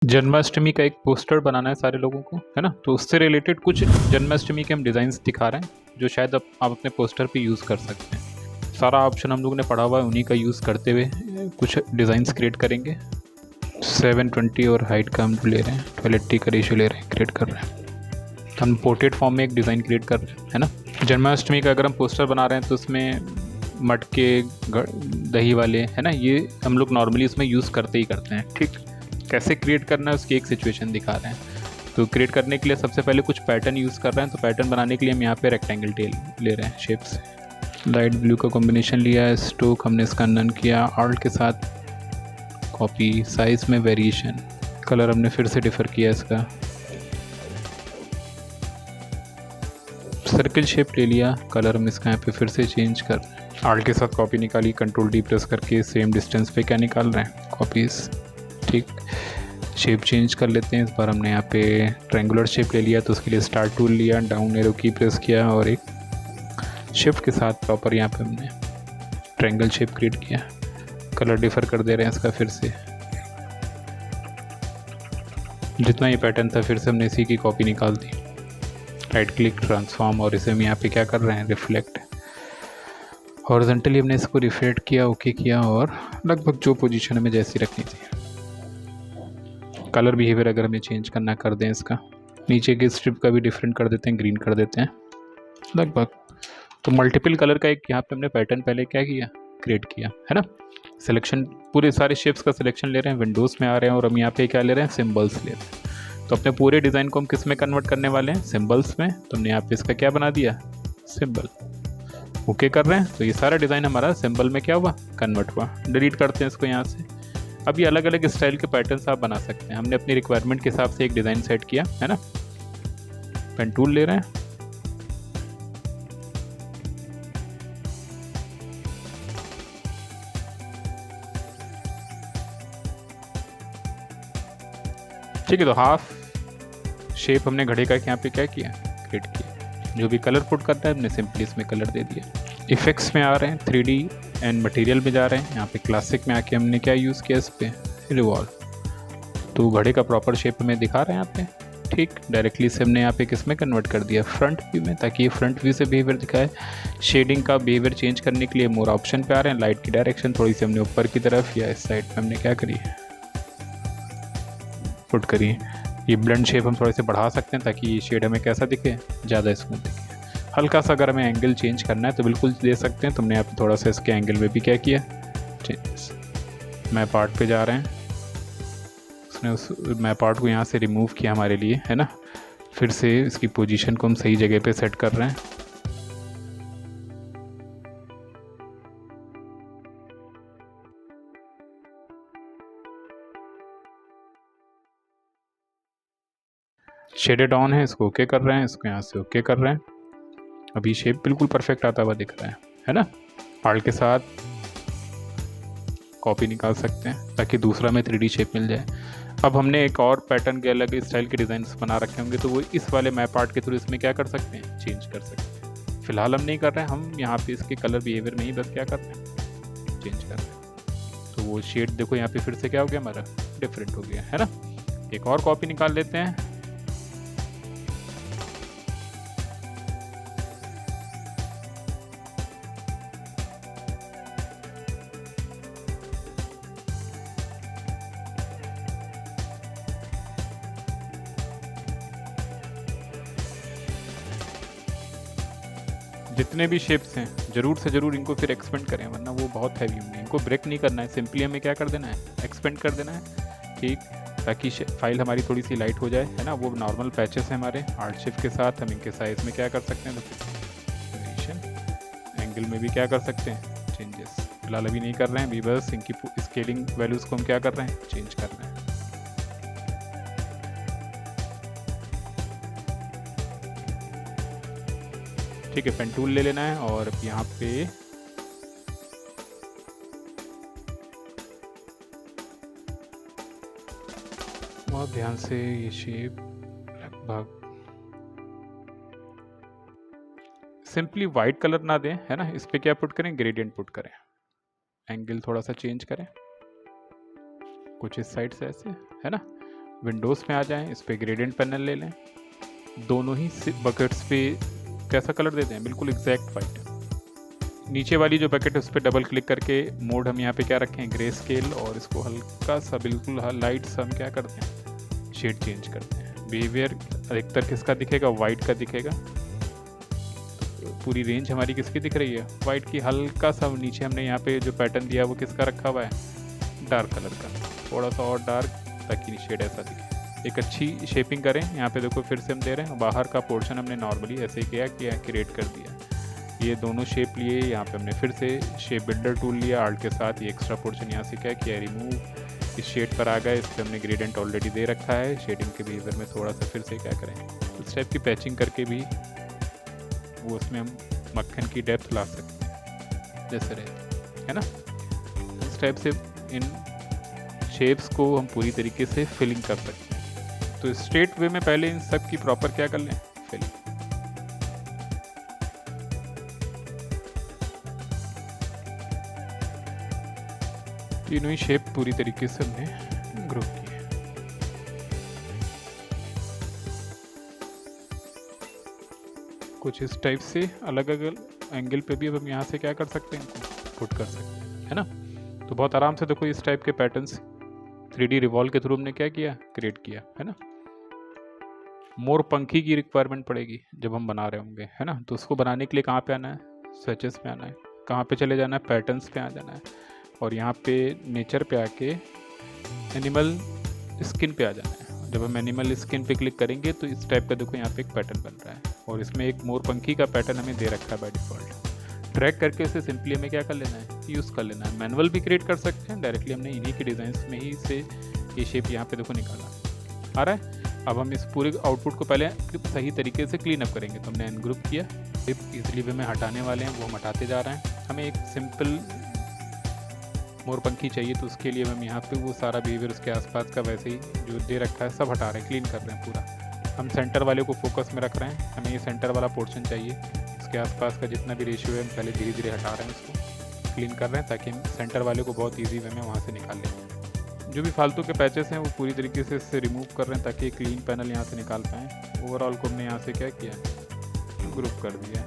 जन्माष्टमी का एक पोस्टर बनाना है सारे लोगों को, है ना। तो उससे रिलेटेड कुछ जन्माष्टमी के हम डिज़ाइंस दिखा रहे हैं जो शायद आप अपने पोस्टर पे यूज़ कर सकते हैं। सारा ऑप्शन हम लोगों ने पढ़ा हुआ है, उन्हीं का यूज़ करते हुए कुछ डिज़ाइंस क्रिएट करेंगे। 720 और हाइट का हम ले रहे हैं, 1280 का रेशियो ले रहे हैं, क्रिएट कर रहे हैं। हम पोर्ट्रेट फॉर्म में एक डिज़ाइन क्रिएट कर रहे हैं, है ना। जन्माष्टमी का अगर हम पोस्टर बना रहे हैं तो उसमें मटके दही वाले, है ना, ये हम लोग नॉर्मली उसमें यूज़ करते ही करते हैं। ठीक, कैसे क्रिएट करना है उसकी एक सिचुएशन दिखा रहे हैं। तो क्रिएट करने के लिए सबसे पहले कुछ पैटर्न यूज़ कर रहे हैं। तो पैटर्न बनाने के लिए हम यहाँ पे रेक्टेंगल टेल ले रहे हैं शेप से। लाइट ब्लू का कॉम्बिनेशन लिया है, स्ट्रोक हमने इसका नन किया, आर्ट के साथ कॉपी, साइज में वेरिएशन, कलर हमने फिर से डिफर किया इसका, सर्किल शेप ले लिया, कलर हम इसका यहाँ पे फिर से चेंज कर रहे हैं। आर्ट के साथ कॉपी निकाली, कंट्रोल डी प्रेस करके सेम डिस्टेंस पे क्या निकाल रहे हैं, कॉपीज़। ठीक, शेप चेंज कर लेते हैं। इस बार हमने यहाँ पे ट्रायंगुलर शेप ले लिया, तो उसके लिए स्टार टूल लिया, डाउन एरो की प्रेस किया और एक शिफ्ट के साथ प्रॉपर यहाँ पे हमने ट्रायंगल शेप क्रिएट किया। कलर डिफर कर दे रहे हैं इसका फिर से, जितना ये पैटर्न था फिर से हमने इसी की कॉपी निकाल दी। राइट क्लिक, ट्रांसफॉर्म, और इसे हम यहाँ पे क्या कर रहे हैं, रिफ्लेक्ट। हॉरिजॉन्टली हमने इसको रिफ्लेक्ट किया, ओके किया, और लगभग जो पोजीशन हमें जैसी रखनी थी। कलर बिहेवियर अगर हमें चेंज करना कर दें इसका, नीचे के स्ट्रिप का भी डिफरेंट कर देते हैं, ग्रीन कर देते हैं लगभग। तो मल्टीपल कलर का एक यहाँ पे हमने पैटर्न पहले क्या किया, क्रिएट किया, है ना। सिलेक्शन, पूरे सारे शेप्स का सिलेक्शन ले रहे हैं, विंडोज़ में आ रहे हैं, और हम यहाँ पे क्या ले रहे हैं, सिम्बल्स ले रहे हैं। तो अपने पूरे डिज़ाइन को हम किस में कन्वर्ट करने वाले हैं, सिम्बल्स में। तो हमने यहाँ पे इसका क्या बना दिया, सिम्बल। ओके कर रहे हैं, तो ये सारा डिज़ाइन हमारा सिंबल में क्या हुआ, कन्वर्ट हुआ। डिलीट करते हैं इसको यहाँ से। अब ये अलग अलग स्टाइल के पैटर्न्स आप बना सकते हैं। हमने अपनी रिक्वायरमेंट के हिसाब से एक डिज़ाइन सेट किया, है ना। पेन टूल ले रहे हैं, ठीक है। तो हाफ शेप हमने घड़े का यहाँ पे क्या किया, क्रिएट किया। जो भी कलर पुट करना है हमने सिंपली इसमें कलर दे दिया। इफेक्ट्स में आ रहे हैं, 3D एंड मटेरियल में जा रहे हैं। यहाँ पे क्लासिक में आके हमने क्या यूज़ किया, इस पर रिवॉल्व। तो घड़े का प्रॉपर शेप हमें दिखा रहे हैं यहाँ पे। ठीक, डायरेक्टली से हमने यहाँ पे किस में कन्वर्ट कर दिया, फ्रंट व्यू में, ताकि ये फ्रंट व्यू से बिहेवियर दिखाए। शेडिंग का बिहेवियर चेंज करने के लिए मोर ऑप्शन पे आ रहे हैं। लाइट की डायरेक्शन थोड़ी सी हमने ऊपर की तरफ या इस साइड पे हमने क्या करी, पुट करी। ये ब्लेंड शेप हम थोड़े से बढ़ा सकते हैं ताकि ये शेड हमें कैसा दिखे, ज़्यादा स्मूथ दिखे। हल्का सा अगर हमें एंगल चेंज करना है तो बिल्कुल दे सकते हैं। तुमने यहाँ पे थोड़ा सा इसके एंगल में भी क्या किया, चेंजेस। मैप आर्ट पे जा रहे हैं, उसने उस मैप आर्ट को यहाँ से रिमूव किया हमारे लिए, है ना। फिर से इसकी पोजीशन को हम सही जगह पे सेट कर रहे हैं। शेडेड ऑन है, इसको ओके कर रहे हैं, इसको यहाँ से ओके कर रहे हैं। अभी शेप बिल्कुल परफेक्ट आता हुआ दिख रहा है ना। आर्ट के साथ कॉपी निकाल सकते हैं ताकि दूसरा में 3D शेप मिल जाए। अब हमने एक और पैटर्न के अलग स्टाइल के डिज़ाइन बना रखे होंगे, तो वो इस वाले मैप आर्ट के थ्रू इसमें क्या कर सकते हैं, चेंज कर सकते हैं। फिलहाल हम नहीं कर रहे हैं, हम यहाँ पे इसके कलर बिहेवियर में ही बस क्या कर रहे हैं, चेंज कर रहे हैं। तो वो शेड देखो यहाँ पे फिर से क्या हो गया, हमारा डिफरेंट हो गया, है ना। एक और कॉपी निकाल लेते हैं। जितने भी शेप्स हैं ज़रूर से ज़रूर इनको फिर एक्सपेंड करें, वरना वो बहुत हैवी होंगे। इनको ब्रेक नहीं करना है, सिंपली हमें क्या कर देना है, एक्सपेंड कर देना है। ठीक, ताकि फाइल हमारी थोड़ी सी लाइट हो जाए, है ना। वो नॉर्मल पैचेस हैं हमारे। आर्ट शिफ्ट के साथ हम इनके साइज़ में क्या कर सकते हैं, वेरिएशन, एंगल में भी क्या कर सकते हैं, चेंजेस। फिलहाल अभी नहीं कर रहे हैं, अभी बस इनकी स्केलिंग वैल्यूज़ को हम क्या कर रहे हैं, चेंज कर रहे हैं। ठीक है, पेन टूल ले लेना है और यहाँ पे बहुत ध्यान से ये शेप लगभग सिंपली वाइट कलर ना दें, है ना। इस पे क्या पुट करें, ग्रेडियंट पुट करें। एंगल थोड़ा सा चेंज करें, कुछ इस साइड से ऐसे, है ना। विंडोज़ में आ जाएं, इस पर ग्रेडियंट पैनल ले लें, दोनों ही बकेट्स पे कैसा कलर देते हैं, बिल्कुल एग्जैक्ट वाइट। नीचे वाली जो बकेट है उस पर डबल क्लिक करके मोड हम यहाँ पे क्या रखें, ग्रे स्केल, और इसको हल्का सा बिल्कुल लाइट सा हम क्या करते हैं, शेड चेंज करते हैं। बिहेवियर अधिकतर किसका दिखेगा, वाइट का दिखेगा। पूरी रेंज हमारी किसकी दिख रही है, वाइट की। हल्का सा नीचे हमने यहाँ पे जो पैटर्न दिया वो किसका रखा हुआ है, डार्क कलर का, थोड़ा सा और डार्क, ताकि शेड ऐसा दिखे। एक अच्छी शेपिंग करें। यहाँ पे देखो फिर से हम दे रहे हैं, बाहर का पोर्शन हमने नॉर्मली ऐसे ही किया क्रिएट कर दिया। ये दोनों शेप लिए, यहाँ पे हमने फिर से शेप बिल्डर टूल लिया, आर्ट के साथ ये एक्स्ट्रा पोर्शन यहाँ से क्या किया, रिमूव। इस शेड पर आ गए, इस पर हमने ग्रेडियंट ऑलरेडी दे रखा है। शेडिंग के बिहेवियर में थोड़ा सा फिर से क्या करें, इस टाइप की पैचिंग करके भी वो उसमें हम मक्खन की डेप्थ ला सकते हैं जैसे रहे, है ना। इस टाइप से इन शेप्स को हम पूरी तरीके से फिलिंग कर सकते हैं। तो स्ट्रेट वे में पहले इन सब की प्रॉपर क्या कर लें, फिलिंग। तीनों ही शेप पूरी तरीके से हमने ग्रुप किए। कुछ इस टाइप से अलग अलग एंगल पे भी अब हम यहाँ से क्या कर सकते हैं, पुट कर सकते हैं, है ना। तो बहुत आराम से देखो इस टाइप के पैटर्न्स 3D रिवॉल्व के थ्रू हमने क्या किया, क्रिएट किया, है ना। मोर पंखी की रिक्वायरमेंट पड़ेगी जब हम बना रहे होंगे, है ना। तो उसको बनाने के लिए कहाँ पे आना है, स्विचेस पे आना है। कहाँ पे चले जाना है, पैटर्न्स पे आ जाना है, और यहाँ पे नेचर पे आके एनिमल स्किन पे आ जाना है। जब हम एनिमल स्किन पे क्लिक करेंगे तो इस टाइप का देखो यहाँ पे एक पैटर्न बन रहा है, और इसमें एक मोर पंखी का पैटर्न हमें दे रखा है बाय डिफॉल्ट। ड्रैग करके इसे सिंपली हमें क्या कर लेना है, यूज़ कर लेना है। मैनुअल भी क्रिएट कर सकते हैं, डायरेक्टली हमने इन्हीं के डिज़ाइंस में ही से ये शेप यहाँ पे देखो निकाला आ रहा है। अब हम इस पूरे आउटपुट को पहले सही तरीके से क्लीन अप करेंगे। तो हमने अनग्रुप किया, इजली वे में हटाने वाले हैं, वो हम हटाते जा रहे हैं। हमें एक सिंपल मोरपंखी चाहिए, तो उसके लिए हम यहाँ पे वो सारा बिहेवियर उसके आसपास का वैसे ही जो दे रखा है सब हटा रहे हैं, क्लीन कर रहे हैं पूरा। हम सेंटर वाले को फोकस में रख रहे हैं, हमें ये सेंटर वाला पोर्शन चाहिए। उसके आसपास का जितना भी रेशियो है हम पहले धीरे धीरे हटा रहे हैं, उसको क्लीन कर रहे हैं, ताकि हम सेंटर वाले को बहुत ईजी वे में वहाँ से निकाल लें। जो भी फालतू के पैचेस हैं वो पूरी तरीके से इससे रिमूव कर रहे हैं, ताकि एक क्लीन पैनल यहाँ से निकाल पाएँ। ओवरऑल को हमने यहाँ से क्या किया, ग्रुप कर दिया।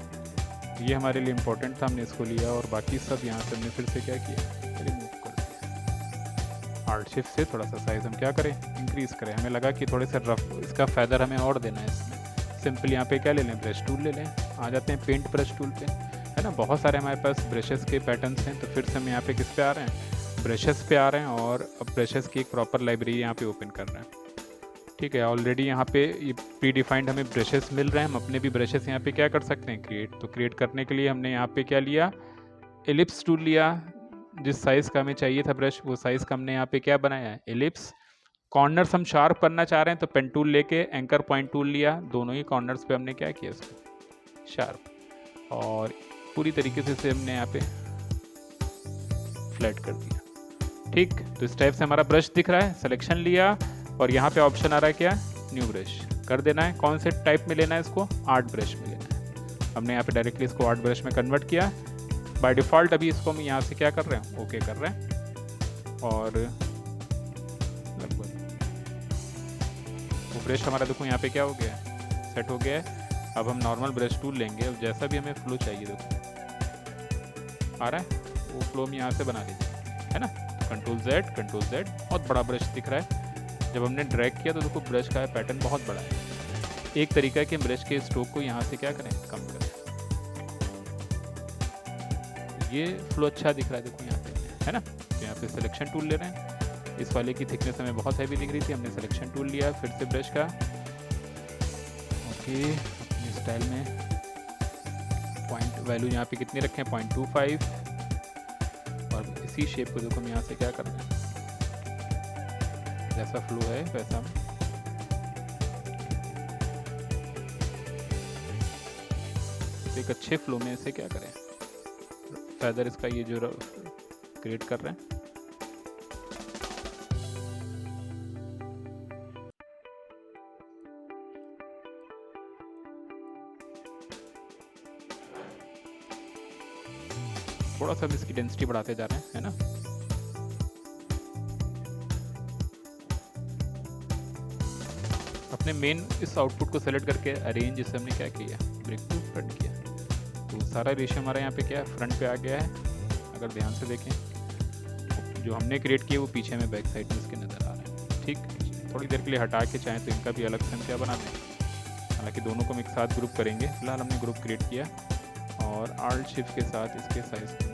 ये हमारे लिए इम्पोर्टेंट था, हमने इसको लिया, और बाकी सब यहाँ से हमने फिर से क्या किया, रिमूव कर दिया। आर्ट शिफ्ट से थोड़ा सा साइज़ हम क्या करें, इंक्रीज़ करें। हमें लगा कि थोड़े से रफ इसका फैदर हमें और देना है इसमें। सिंपल यहाँ पे क्या ले लें, ब्रश टूल ले लें। आ जाते हैं पेंट ब्रश टूल पे, है ना। बहुत सारे हमारे पास ब्रशेस के पैटर्न्स हैं, तो फिर से हम यहाँ पे किस पे आ रहे हैं, ब्रशेस पे आ रहे हैं, और अब ब्रशेस की एक प्रॉपर लाइब्रेरी यहाँ पे ओपन कर रहे हैं। ठीक है, ऑलरेडी यहाँ पे ये प्री डिफाइंड हमें ब्रशेस मिल रहे हैं। हम अपने भी ब्रशेस यहाँ पे क्या कर सकते हैं, क्रिएट। तो क्रिएट करने के लिए हमने यहाँ पे क्या लिया, एलिप्स टूल लिया। जिस साइज़ का हमें चाहिए था ब्रश, वो साइज़ का हमने यहाँ पे क्या बनाया है, एलिप्स। कॉर्नर्स हम शार्प करना चाह रहे हैं, तो पेन टूल लेके एंकर पॉइंट टूल लिया, दोनों ही कॉर्नर्स पे हमने क्या किया, इसको शार्प, और पूरी तरीके से इसे हमने यहाँ पे फ्लैट कर दिया। ठीक, तो इस टाइप से हमारा ब्रश दिख रहा है। सिलेक्शन लिया, और यहाँ पे ऑप्शन आ रहा है क्या, न्यू ब्रश कर देना है। कौन से टाइप में लेना है इसको, आर्ट ब्रश में लेना है। हमने यहाँ पे डायरेक्टली इसको आर्ट ब्रश में कन्वर्ट किया बाय डिफ़ॉल्ट। अभी इसको हम यहाँ से क्या कर रहे हैं, ओके कर रहे हैं, और लगभग वो ब्रश हमारा देखो यहाँ पे क्या हो गया, सेट हो गया है। अब हम नॉर्मल ब्रश टूल लेंगे, अब जैसा भी हमें फ्लो चाहिए देखो आ रहा है, वो फ्लो हम यहाँ से बना लीजिए, है ना। कंट्रोल Z, बहुत बड़ा ब्रश दिख रहा है। जब हमने ड्रैग किया तो देखो ब्रश का पैटर्न बहुत बड़ा है। एक तरीका है कि ब्रश के स्ट्रोक को यहाँ से क्या करें, कम करें। ये फ्लो अच्छा दिख रहा है देखो यहाँ पे, है ना। तो यहाँ पे सिलेक्शन टूल ले रहे हैं। इस वाले की थिकनेस हमें बहुत हैवी दिख रही थी, हमने सिलेक्शन टूल लिया फिर से ब्रश का, ओके। अपने स्टाइल में पॉइंट वैल्यू यहाँ पे कितनी रखें, 0.25, और इसी शेप को देखो हम यहाँ से क्या कर रहे हैं, जैसा फ्लो है वैसा हम एक अच्छे फ्लो में इसे क्या करें, फैदर इसका ये जो क्रिएट कर रहे हैं। थोड़ा सा हम इसकी डेंसिटी बढ़ाते जा रहे हैं, है ना। अपने मेन इस आउटपुट को सेलेक्ट करके अरेंज, इसे हमने क्या किया, ब्रेक टू फ्रंट किया। तो सारा रेशियो हमारा यहाँ पे क्या है, फ्रंट पे आ गया है। अगर ध्यान से देखें जो हमने क्रिएट किया वो पीछे में बैक साइड में इसके नज़र आ रहा है। ठीक, थोड़ी देर के लिए हटा के चाहें तो इनका भी अलग से हम क्या बना दें, हालांकि दोनों को हम एक साथ ग्रुप करेंगे। फिलहाल हमने ग्रुप क्रिएट किया और आल्ट शिफ्ट के साथ इसके साइज को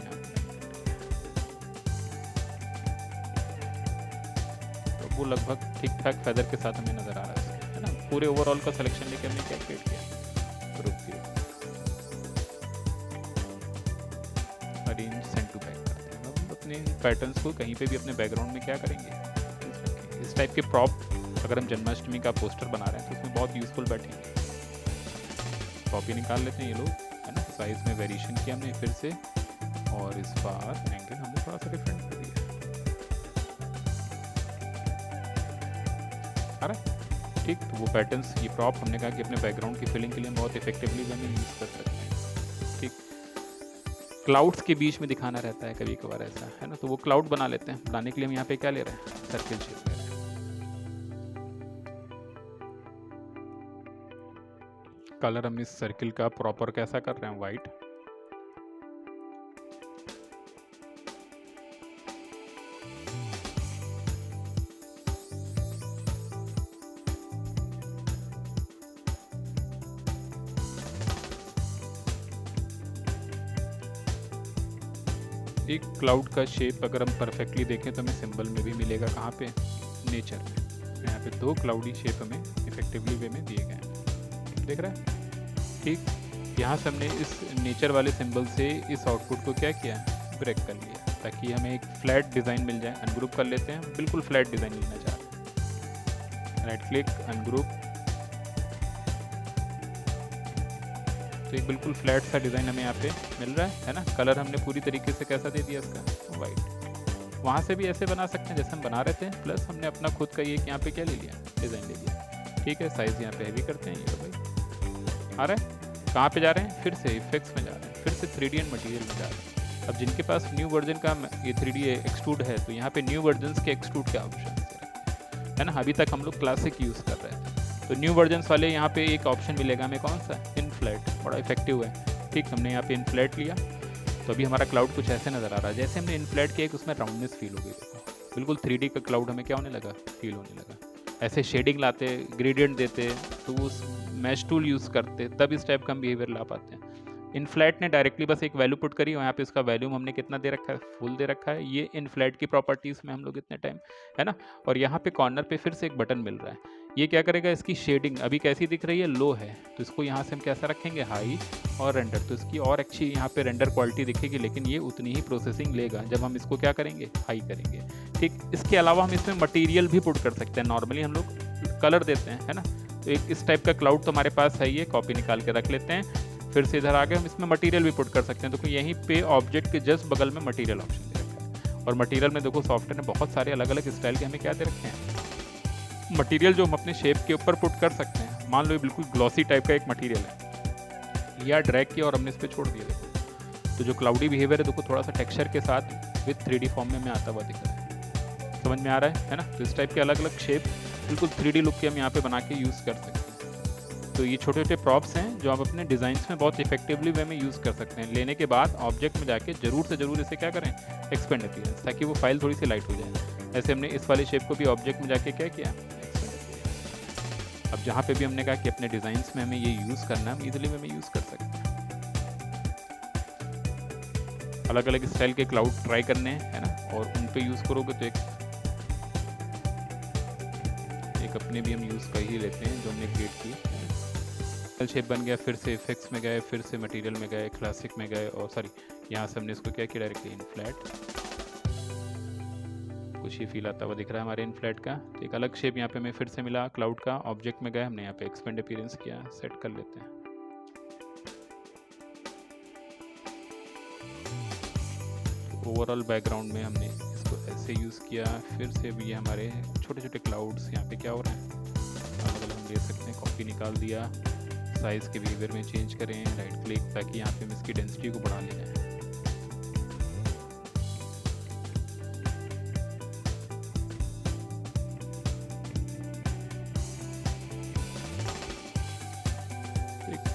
तो वो लगभग ठीक ठाक फेदर के साथ हमें नज़र आ रहा है, है ना। पूरे ओवरऑल का सिलेक्शन लेके हमने क्या क्रिएट किया, group create, arrange send to back करते हैं। हम अपने पैटर्न्स को कहीं पे भी अपने बैकग्राउंड में क्या करेंगे, इस टाइप के प्रॉप अगर हम जन्माष्टमी का पोस्टर बना रहे हैं तो उसमें बहुत यूजफुल बैठेंगे। कॉपी निकाल लेते हैं ये लोग, है ना। साइज में वेरिएशन किया हमने फिर से, और इस बार एंगल हमने थोड़ा सा डिफरेंट कर दिया, आ रहा है। ठीक, तो वो पैटर्न्स, ये प्रॉप हमने कहा कि अपने बैकग्राउंड की फिलिंग के लिए बहुत इफेक्टिवली हमें यूज़ कर सकते हैं। ठीक, क्लाउड्स के बीच में दिखाना रहता है कभी कभार ऐसा, है ना, तो वो क्लाउड बना लेते हैं। बनाने के लिए हम यहाँ पे क्या ले रहे हैं, सर्किल शेप ले रहे हैं। कलर हम इस सर्किल का प्रॉपर कैसा कर रहे हैं, वाइट। एक क्लाउड का शेप अगर हम परफेक्टली देखें तो हमें सिंबल में भी मिलेगा, कहाँ पे, नेचर में। यहाँ पे दो क्लाउडी शेप हमें इफेक्टिवली वे में दिए गए हैं, देख रहे हैं। ठीक, यहाँ से हमने इस नेचर वाले सिंबल से इस आउटपुट को क्या किया, ब्रेक कर लिया, ताकि हमें एक फ्लैट डिज़ाइन मिल जाए। अनग्रुप कर लेते हैं, बिल्कुल फ्लैट डिज़ाइन लेना चाह रहे हैं, राइट क्लिक, अनग्रुप, तो एक बिल्कुल फ्लैट सा डिज़ाइन हमें यहाँ पे मिल रहा है ना। कलर हमने पूरी तरीके से कैसा दे दिया इसका, वाइट। वहाँ से भी ऐसे बना सकते हैं जैसे हम बना रहे थे, प्लस हमने अपना खुद का ये यहाँ पे क्या ले लिया, डिज़ाइन ले लिया। ठीक है, साइज़ यहाँ पे हैवी करते हैं, ये भाई आ रहा है। कहाँ पे जा रहे हैं, फिर से इफेक्ट्स में जा रहे हैं, फिर से 3D एंड मटीरियल में जा रहे हैं। अब जिनके पास न्यू वर्जन का ये 3D एक्सट्रूड है तो यहाँ पे न्यू वर्जन के एक्सट्रूड के ऑप्शन है ना। अभी तक हम लोग क्लासिक यूज़ कर रहे थे, तो न्यू वर्जन्स वाले यहाँ पे एक ऑप्शन मिलेगा हमें, कौन सा, इन फ्लैट, बड़ा इफेक्टिव है। ठीक, हमने यहाँ पे इन फ्लैट लिया तो अभी हमारा क्लाउड कुछ ऐसे नज़र आ रहा है। जैसे हमने इन फ्लैट किया, उसमें राउंडनेस फील हो गई, देखो बिल्कुल 3D का क्लाउड हमें क्या होने लगा, फील होने लगा। ऐसे शेडिंग लाते, ग्रेडियंट देते, तो उस मैश टूल यूज़ करते, तब इस टाइप का हम बिहेवियर ला पाते हैं। इन फ्लैट ने डायरेक्टली बस एक वैल्यू पुट करी और यहाँ पे इसका वैल्यूम हमने कितना दे रखा है, फुल दे रखा है। ये इन फ्लैट की प्रॉपर्टीज़ में हम लोग इतने टाइम, है ना। और यहाँ पे कॉर्नर पे फिर से एक बटन मिल रहा है, ये क्या करेगा, इसकी शेडिंग अभी कैसी दिख रही है, लो है, तो इसको यहाँ से हम कैसा रखेंगे, हाई, और रेंडर, तो इसकी और अच्छी यहाँ पे रेंडर क्वालिटी दिखेगी, लेकिन ये उतनी ही प्रोसेसिंग लेगा जब हम इसको क्या करेंगे, हाई करेंगे। ठीक, इसके अलावा हम इसमें मटीरियल भी पुट कर सकते हैं। नॉर्मली हम लोग कलर देते हैं, है ना, तो एक इस टाइप का क्लाउड तो हमारे पास है, ये कॉपी निकाल के रख लेते हैं। फिर से इधर आगे हम इसमें मटेरियल भी पुट कर सकते हैं। देखो यहीं पे ऑब्जेक्ट के जस्ट बगल में मटेरियल ऑप्शन दे रखा है, और मटेरियल में देखो सॉफ्टवेयर ने बहुत सारे अलग अलग स्टाइल के हमें क्या दे रखे हैं, मटेरियल जो हम अपने शेप के ऊपर पुट कर सकते हैं। मान लो ये बिल्कुल ग्लॉसी टाइप का एक मटेरियल है, या ड्रैग किया और हमने इस पर छोड़ दिया, देखो तो जो क्लाउडी बिहेवियर है देखो थोड़ा सा टेक्सचर के साथ विथ 3D फॉर्म में हमें आता हुआ दिख रहा है, समझ में आ रहा है ना। तो इस टाइप के अलग अलग शेप बिल्कुल 3D लुक के हम यहाँ पे बना के यूज़ कर सकते हैं। तो ये छोटे छोटे प्रॉप्स हैं जो आप अपने डिज़ाइंस में बहुत इफेक्टिवली वे में यूज़ कर सकते हैं। लेने के बाद ऑब्जेक्ट में जाके जरूर से जरूर इसे क्या करें, एक्सपेंड अपीयरेंस, ताकि वो फाइल थोड़ी सी लाइट हो जाए। ऐसे हमने इस वाले शेप को भी ऑब्जेक्ट में जाके क्या किया, एक्सपेंड अपीयरेंस। अब जहाँ पे भी हमने कहा कि अपने डिज़ाइंस में हमें ये यूज़ करना है, हम ईजिली में यूज़ कर सकते हैं। अलग अलग स्टाइल के क्लाउड ट्राई करने हैं, है ना, और उन पे यूज़ करोगे तो एक अपने भी हम यूज़ कर ही लेते हैं जो हमने क्रिएट की। शेप बन गया, फिर से इफेक्ट्स में गए, फिर से मटेरियल में गए, क्लासिक में गए, और सॉरी यहाँ से हमने इसको क्या किया, डायरेक्टली इन फ्लैट। कुछ ही फील आता हुआ दिख रहा है हमारे इन फ्लैट का। तो एक अलग शेप यहाँ पे हमें फिर से मिला क्लाउड का, ऑब्जेक्ट में गए, हमने यहाँ पे एक्सपेंड अपीयरेंस किया, सेट कर लेते हैं। तो ओवरऑल बैकग्राउंड में हमने इसको ऐसे यूज़ किया। फिर से भी हमारे छोटे छोटे क्लाउड्स यहाँ पे क्या हो रहे हैं, अलग अलग हम ले सकते हैं। कॉपी निकाल दिया, साइज़ के बिहेवियर में चेंज करें, राइट क्लिक, ताकि यहाँ पे हम इसकी डेंसिटी को बढ़ा लें।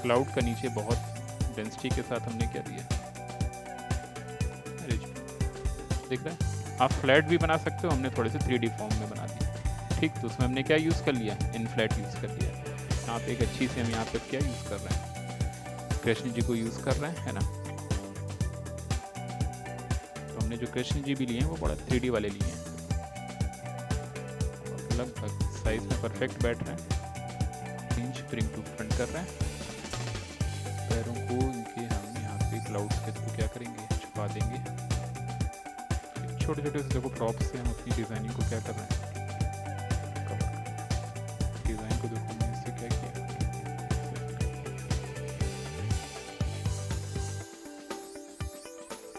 क्लाउड का नीचे बहुत डेंसिटी के साथ हमने क्या दिया, दिख रहा है। आप फ्लैट भी बना सकते हो, हमने थोड़े से 3D फॉर्म में बना दिया। ठीक, तो उसमें हमने क्या यूज़ कर लिया, इन फ्लैट यूज़ कर लिया। यहाँ पे एक अच्छी से हम यहाँ पे क्या यूज़ कर रहे हैं, कृष्ण जी को यूज़ कर रहे हैं, है ना। तो हमने जो कृष्ण जी भी लिए हैं वो बड़ा 3D वाले लिए हैं, लगभग साइज में परफेक्ट बैठ रहे हैं। इंच ब्रिंग टू फ्रंट कर रहे हैं, पैरों को इनके हम यहाँ पे क्लाउड के थ्रू क्या करेंगे, छुपा देंगे। छोटे छोटे से देखो प्रॉप्स से हम अपनी डिज़ाइनिंग को क्या कर रहे हैं, डिज़ाइन को देखो हमने इससे क्या किया।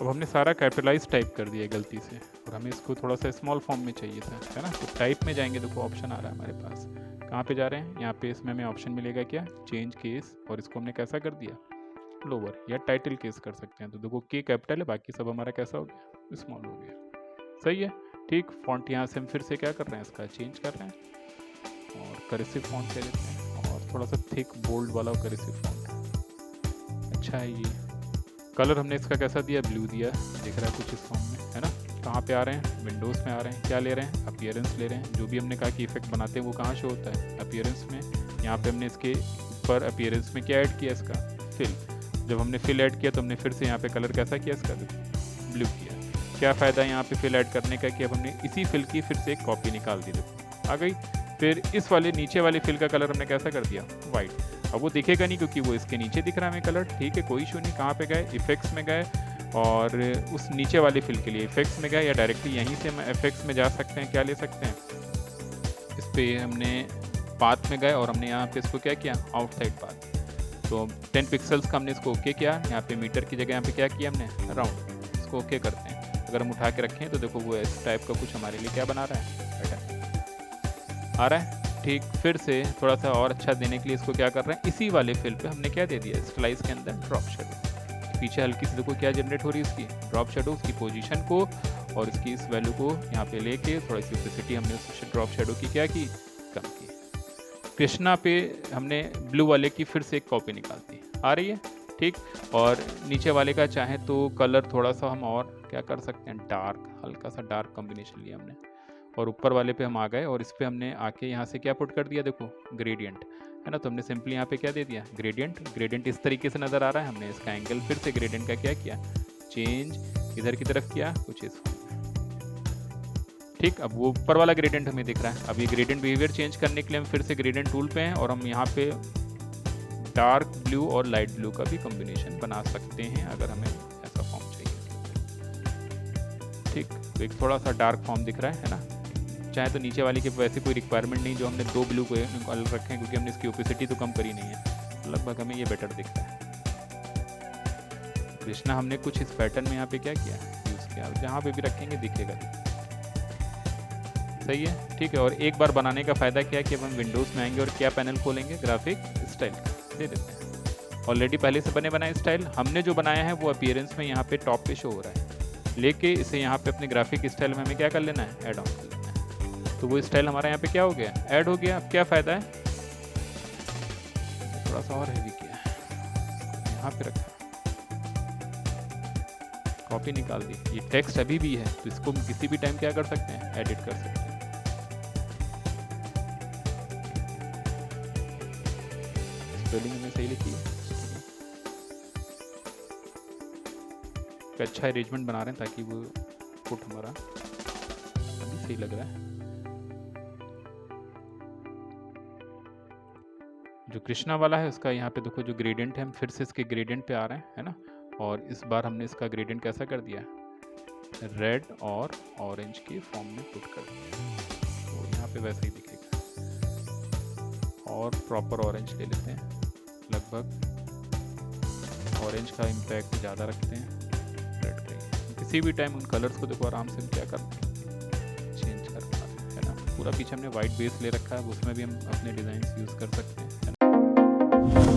अब हमने सारा कैपिटलाइज टाइप कर दिया गलती से, और हमें इसको थोड़ा सा स्मॉल फॉर्म में चाहिए था, है ना। तो टाइप में जाएंगे, देखो ऑप्शन आ रहा है हमारे पास। कहाँ पे जा रहे हैं, यहाँ पे इसमें हमें ऑप्शन मिलेगा क्या, चेंज केस, और इसको हमने कैसा कर दिया, लोअर, या टाइटल केस कर सकते हैं। तो देखो के कैपिटल है, बाकी सब हमारा कैसा हो गया, स्मॉल हो गया। सही है। ठीक, फॉन्ट यहाँ से हम फिर से क्या कर रहे हैं, इसका चेंज कर रहे हैं और करेसिव फॉन्ट कह देते हैं, और थोड़ा सा थिक बोल्ड वाला करेसिव फॉन्ट। अच्छा है ये। कलर हमने इसका कैसा दिया, ब्लू दिया, दिख रहा है कुछ इस फॉर्म में, है ना। कहाँ पे आ रहे हैं, विंडोज़ में आ रहे हैं। क्या ले रहे हैं, अपीयरेंस ले रहे हैं। जो भी हमने कहा कि इफेक्ट बनाते हैं वो कहाँ शो होता है, अपीयरेंस में। यहाँ पे हमने इसके ऊपर अपीयरेंस में क्या ऐड किया, इसका फिल। जब हमने फिल ऐड किया तो हमने फिर से यहाँ पे कलर कैसा किया, इसका ब्लू किया। क्या फ़ायदा यहाँ पे फिल ऐड करने का कि अब हमने इसी फिल की फिर से एक कॉपी निकाल दी, देखो आ गई। फिर इस वाले नीचे वाले फिल का कलर हमने कैसा कर दिया, वाइट। अब वो दिखेगा नहीं क्योंकि वो इसके नीचे दिख रहा है हमें कलर। ठीक है, कोई इशू नहीं। कहाँ पे गए, इफेक्ट्स में गए, और उस नीचे वाले फिल के लिए इफेक्ट्स में गए, या डायरेक्टली यहीं से हम इफेक्ट्स में जा सकते हैं। क्या ले सकते हैं, इस पर हमने पाथ में गए और हमने यहाँ पे इसको क्या किया, आउटसाइड पाथ। तो 10 पिक्सल्स का हमने इसको ओके किया। यहाँ पे मीटर की जगह यहाँ पे क्या किया हमने, राउंड। इसको ओके करते हैं। अगर हम उठा के रखें तो देखो वो इस टाइप का कुछ हमारे लिए क्या बना रहा है, पैटर्न आ रहा है। ठीक, फिर से थोड़ा सा और अच्छा देने के लिए इसको क्या कर रहे हैं, इसी वाले फिल पे हमने क्या दे दिया, स्लाइस के अंदर ड्रॉप शेडो। पीछे हल्की सी देखो क्या जनरेट हो रही है उसकी, ड्रॉप शेडो। उसकी पोजीशन को और इसकी इस वैल्यू को यहाँ पे लेके थोड़ी सी ओपेसिटी हमने उस ड्रॉप शेडो की क्या की, कम की। कृष्णा पे हमने ब्लू वाले की फिर से एक कॉपी निकालती, आ रही है। ठीक, और नीचे वाले का चाहे तो कलर थोड़ा सा हम और क्या कर सकते हैं, डार्क, हल्का सा डार्क कॉम्बिनेशन लिया हमने। और ऊपर वाले पे हम आ गए और इस पे हमने आके यहाँ से क्या पुट कर दिया, देखो ग्रेडियंट, है ना। तो हमने सिंपली यहाँ पे क्या दे दिया, ग्रेडियंट। ग्रेडियंट इस तरीके से नज़र आ रहा है। हमने इसका एंगल फिर से ग्रेडियंट का क्या किया, चेंज इधर की तरफ किया, कुछ इस। ठीक, अब वो ऊपर वाला ग्रेडियंट हमें दिख रहा है। अब ये ग्रेडियंट बिहेवियर चेंज करने के लिए हम फिर से ग्रेडियंट टूल पे हैं, और हम यहाँ पे डार्क ब्लू और लाइट ब्लू का भी कॉम्बिनेशन बना सकते हैं अगर हमें ऐसा फॉर्म चाहिए। ठीक, तो एक थोड़ा सा डार्क फॉर्म दिख रहा है ना। चाहे तो नीचे वाली के वैसे कोई रिक्वायरमेंट नहीं जो हमने 2 ब्लू को अलग रखे हैं, क्योंकि हमने इसकी ओपेसिटी तो कम करी नहीं है। लगभग हमें ये बेटर दिखता है। कृष्णा हमने कुछ इस पैटर्न में यहाँ पे क्या किया, यूज़ किया। जहाँ पे भी रखेंगे दिखेगा। सही है। ठीक है, और एक बार बनाने का फ़ायदा क्या है कि अब हम विंडोज़ में आएंगे और क्या पैनल खोलेंगे, ग्राफिक स्टाइल दे देते हैं। ऑलरेडी पहले से बने बनाए स्टाइल हमने जो बनाया है वो अपीयरेंस में यहाँ पे टॉप पे शो हो रहा है। लेके इसे यहाँ पे अपने ग्राफिक स्टाइल में हमें क्या कर लेना है, ऐड ऑन कर लेना है। तो वो स्टाइल हमारा यहाँ पे क्या हो गया, ऐड हो गया। अब क्या फ़ायदा है, थोड़ा सा और हैवी किया है, यहाँ पे रखा, कॉपी निकाल दी। ये टेक्स्ट अभी भी है तो इसको हम किसी भी टाइम क्या कर सकते हैं, एडिट कर सकते हैं। स्पेलिंग हमें सही लिखी है। अच्छा अरेंजमेंट बना रहे हैं ताकि वो फुट हमारा अभी सही लग रहा है। जो कृष्णा वाला है उसका यहाँ पे देखो जो ग्रेडियंट है, हम फिर से इसके ग्रेडियंट पे आ रहे हैं, है ना। और इस बार हमने इसका ग्रेडियंट कैसा कर दिया, रेड और ऑरेंज के फॉर्म में पुट कर दिया। तो यहाँ पे वैसा ही दिखेगा। और प्रॉपर ऑरेंज ले लेते हैं, लगभग ऑरेंज का इम्पैक्ट ज़्यादा रखते हैं रेड का। किसी भी टाइम उन कलर्स को देखो आराम से हम क्या करते हैं, चेंज कर पाते हैं, है ना। पूरा पीछे हमने वाइट बेस ले रखा है, उसमें भी हम अपने डिज़ाइन यूज़ कर सकते हैं, है ना।